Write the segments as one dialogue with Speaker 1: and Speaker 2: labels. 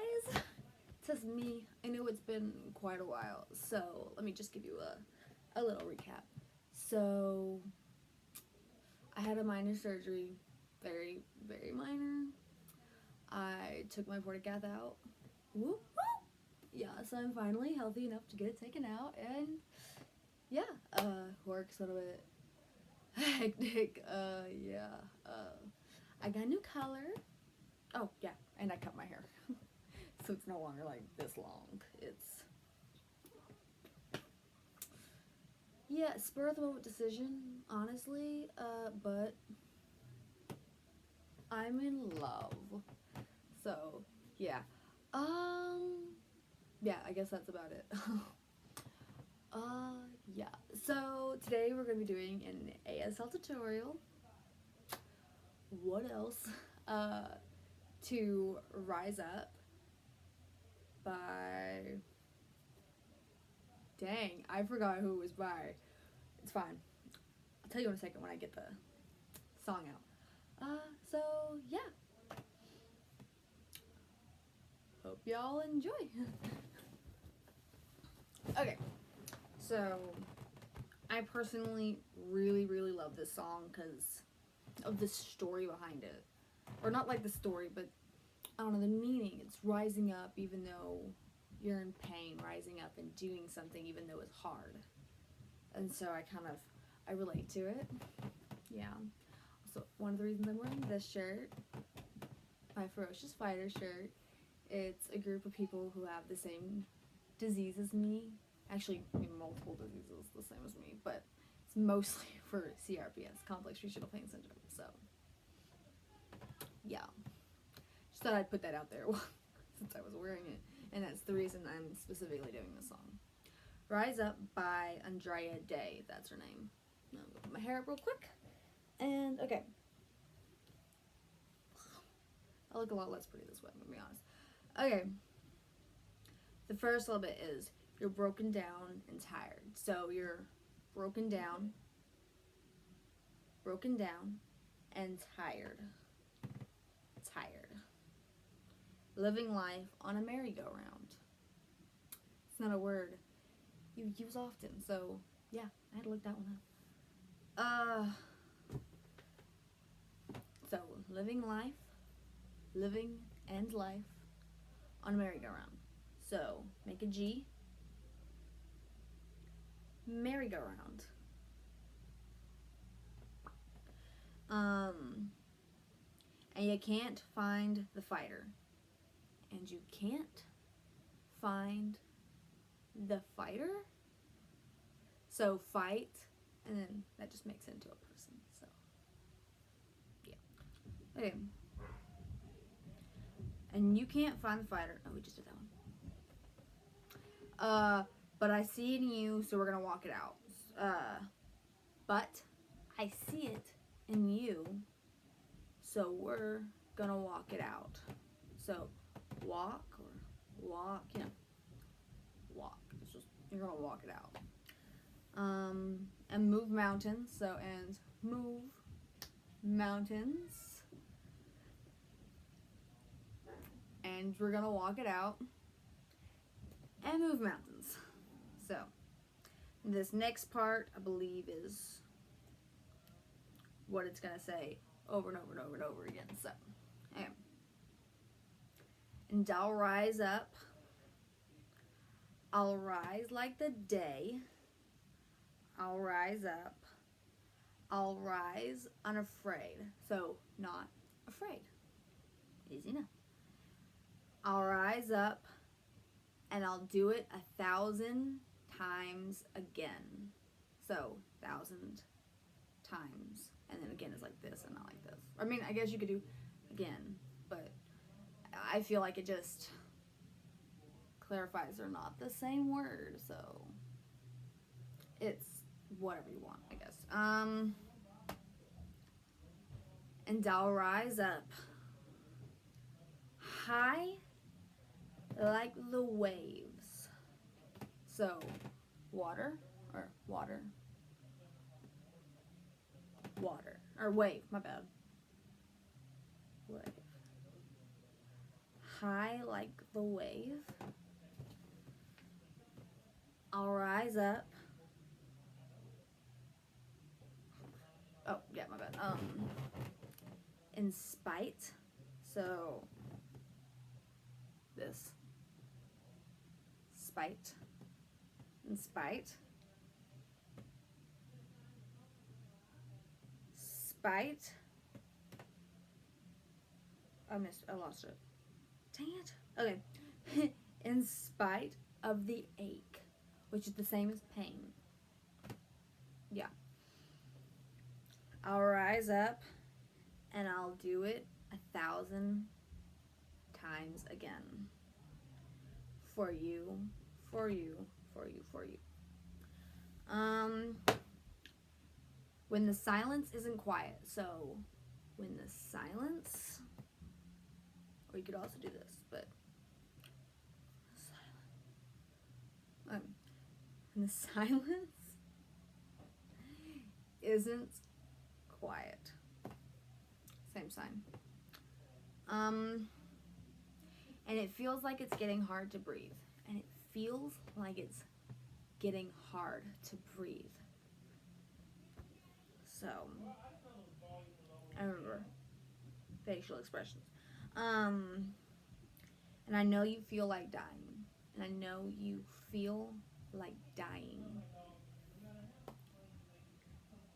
Speaker 1: guys, it says me. I know it's been quite a while, so let me just give you a little recap. So I had a minor surgery, very, very minor. I took my portacath out. Whoop, whoop. Yeah, so I'm finally healthy enough to get it taken out, and yeah, work's a little bit hectic. I got a new color. Oh yeah, and I cut my hair. So it's no longer like this long. It's, yeah, spur of the moment decision, honestly, but I'm in love. So yeah. Yeah, I guess that's about it. Yeah. So today we're gonna be doing an ASL tutorial. What else? To rise up by, dang, I forgot who it was by. It's fine. I'll tell you in a second when I get the song out. So yeah. Hope y'all enjoy. Okay, so I personally really, really love this song because of the story behind it. Or not like the story, but I don't know, the meaning. It's rising up even though you're in pain, rising up and doing something even though it's hard. And so I relate to it. Yeah. So one of the reasons I'm wearing this shirt, my Ferocious Fighter shirt, it's a group of people who have the same disease as me. Actually, multiple diseases the same as me, but it's mostly for CRPS, complex regional pain syndrome. So yeah, just thought I'd put that out there since I was wearing it, and that's the reason I'm specifically doing this song. Rise Up by Andra Day, that's her name. Now I'm gonna put my hair up real quick, and okay. I look a lot less pretty this way, I'm gonna be honest. Okay, the first little bit is you're broken down and tired. So you're broken down, and tired. Tired. Living life on a merry-go-round. It's not a word you use often, so yeah, I had to look that one up. So living and life on a merry-go-round. So make a G. Merry-go-round. And you can't find the fighter. And you can't find the fighter? So fight, and then that just makes it into a person, so yeah. Okay. And you can't find the fighter. Oh, we just did that one. But I see it in you, so we're gonna walk it out. But I see it in you, so we're gonna walk it out. So walk, or walk, yeah. Walk. It's just, you're gonna walk it out. And move mountains. So, and move mountains. And we're gonna walk it out and move mountains. So this next part, I believe, is what it's gonna say over and over and over and over again. So, okay. And I'll rise up. I'll rise like the day. I'll rise up. I'll rise unafraid. So, not afraid. Easy enough. I'll rise up and I'll do it 1,000 times again. So, 1,000 times. And then again is like this and not like this. I mean, I guess you could do again, but I feel like it just clarifies they're not the same word, so it's whatever you want, I guess. And I'll rise up high like the waves. So water, or wave, my bad. Wave. high like the wave. I'll rise up. Oh, yeah, my bad. In spite. So, this. Spite. In spite. Spite. I lost it. Dang it. Okay. In spite of the ache, which is the same as pain. Yeah. I'll rise up and I'll do it 1,000 times again. For you, for you, for you, for you. When the silence isn't quiet. So, when the silence, or you could also do this, but when the silence isn't quiet. Same sign. And it feels like it's getting hard to breathe. And it feels like it's getting hard to breathe. So, I remember facial expressions. And I know you feel like dying. And I know you feel like dying.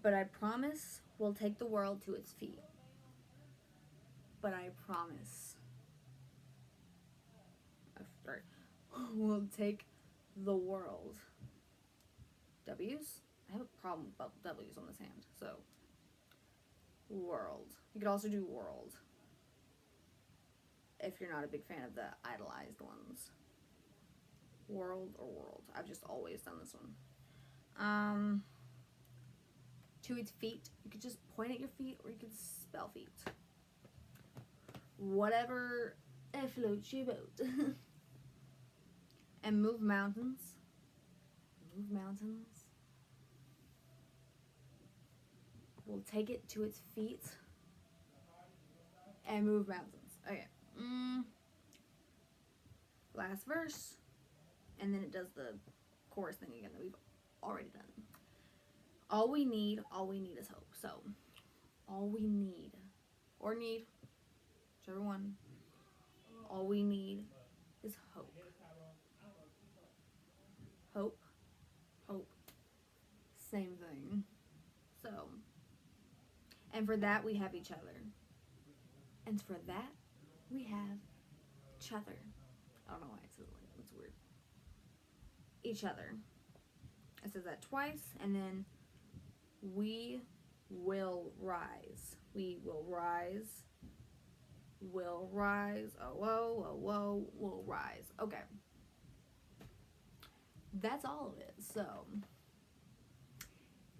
Speaker 1: But I promise we'll take the world to its feet. But I promise. Sorry. We'll take the world. W's? I have a problem with W's on this hand. So, world. You could also do world. If you're not a big fan of the idolized ones. World or world. I've just always done this one. To its feet. You could just point at your feet or you could spell feet. Whatever floats your boat. And move mountains. Move mountains. We'll take it to its feet. And move mountains. Okay. Last verse. And then it does the chorus thing again that we've already done. All we need is hope. So, all we need, or need, whichever one, all we need is hope. Hope, hope, same thing. So, and for that we have each other. And for that we have each other. I don't know why it says it like that. It's weird. Each other. It says that twice, and then we will rise. We will rise. Will rise. Oh, whoa, oh, whoa, will rise. Okay. That's all of it. So,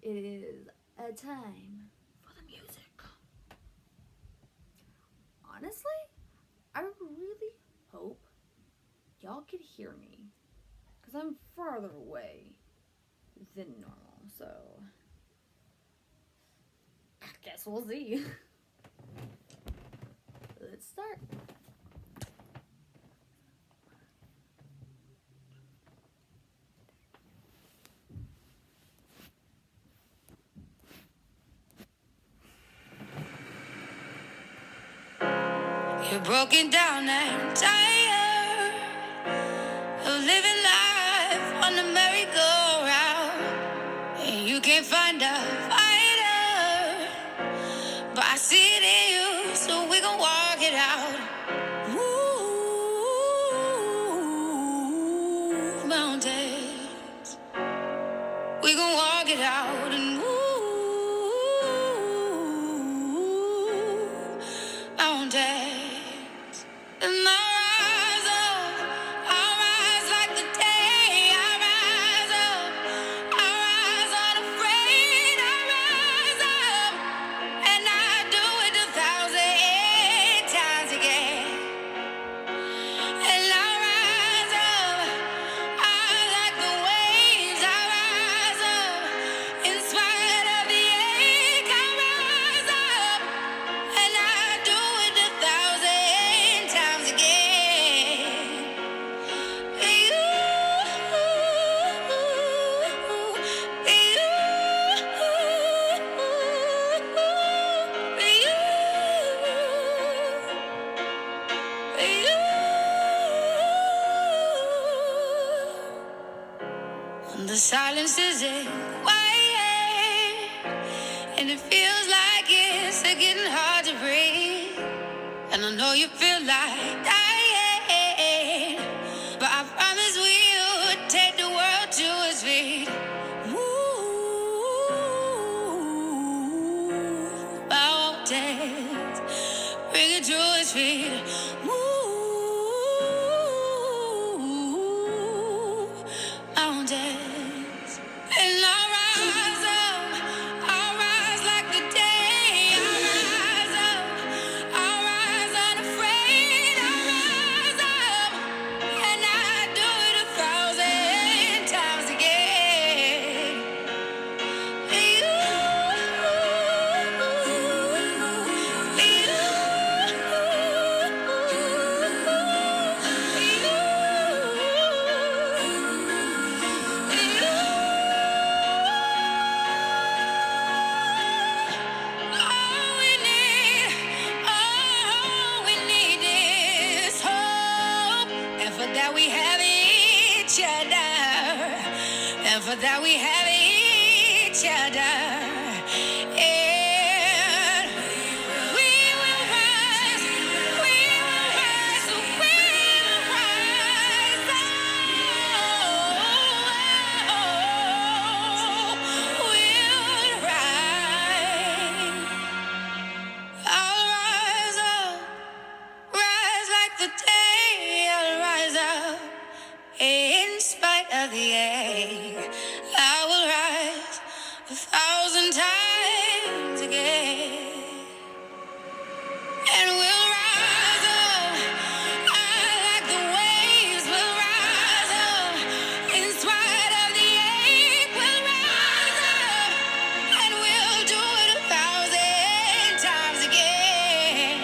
Speaker 1: it is a time for the music. Honestly, I really hope y'all could hear me. Because I'm farther away than normal. So, I guess we'll see. Let's start.
Speaker 2: You're broken down and tired of living life on the merry-go-round, and you can't find a fighter, but I see it in you, so we gon' walk it out. Move mountains, we gon' walk it out and move mountains. And I rise like the day. I rise unafraid. I rise up, and I do it 1,000 times again. And I rise up, I like the waves. I rise up in spite is it quiet? And it feels like it's getting hard to breathe. And I know you feel like dying, but I promise we'll take the world to its feet. Move mountains, bring it to its feet. Move mountains, and I'll rise up. I'll rise like the day. I'll rise up. I'll rise unafraid. I'll rise up, and I do it 1,000 times again. We have each other, and for that we have each other. And we will rise, we will rise, we will rise. We'll rise. I'll rise up, rise like the day. I'll rise up. In spite of the ache, I will rise 1,000 times again. And we'll rise up, like the waves will rise up. In spite of the ache, we'll rise up, and we'll do it 1,000 times again.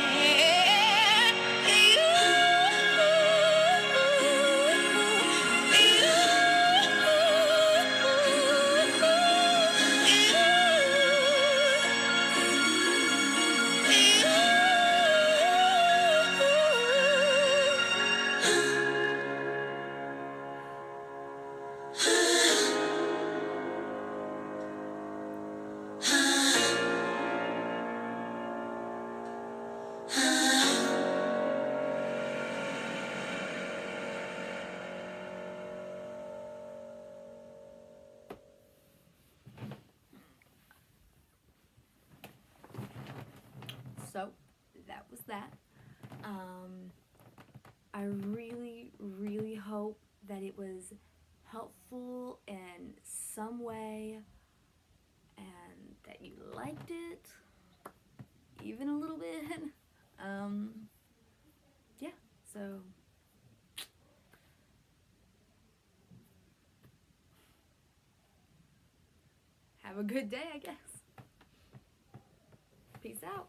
Speaker 1: So that was that. I really, really hope that it was helpful in some way and that you liked it, even a little bit. Yeah, so have a good day, I guess. Peace out.